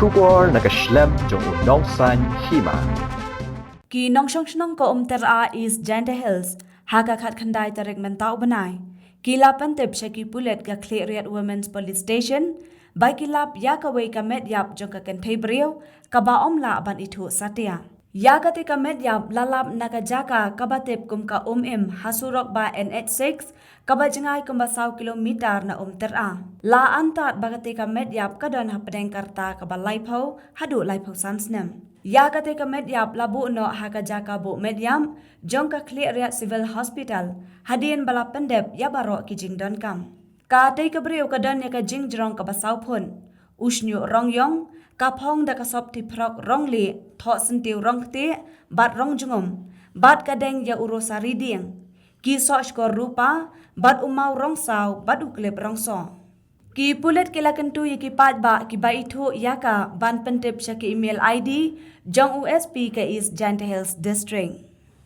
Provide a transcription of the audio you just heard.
Trubor nakaslem jong Nongshong Hima. Ki Nongshong Shnong ko Umtyra is Kynthei Hills, haka khat khandai tarik mentau banai. Kilapan tip shaki pulet ka Cleariat Women's Police Station, bai kilap ya ka wei ka Metïap jong ka Kynthei brio, ka ba omla ban itu satia. Ya ka te ka Metïap lalap nakajaka ka batip kum ka im hasurok ba NH6, ka ba jengai kum ba 100 kilometer na Umtyra. La antat bagate ka Metïap ka don hapdeng karta ka ba laipau hadu laipau sansnem. Ya kate ka Metïap labu no haka jaka bu Metïap jong ka Cleariat Civil Hospital hadien bala pendep ya baro ki jing don kam. Ka te ka brio ka don ya ka jing jrong ka basau pun. Usnyu rong yong ka phong da ka sop ti prok rong li tho sentiu rong te bat rong jungum bat ka deng ya urosari ding. Ki so skor rupa bat umau rong sau bat uklep rong so. Ki pulet kila kentu ya ki pat ba ki ba itu ya ka ban pentip sya ki email ID jong USP ka is Kynthei Hills District.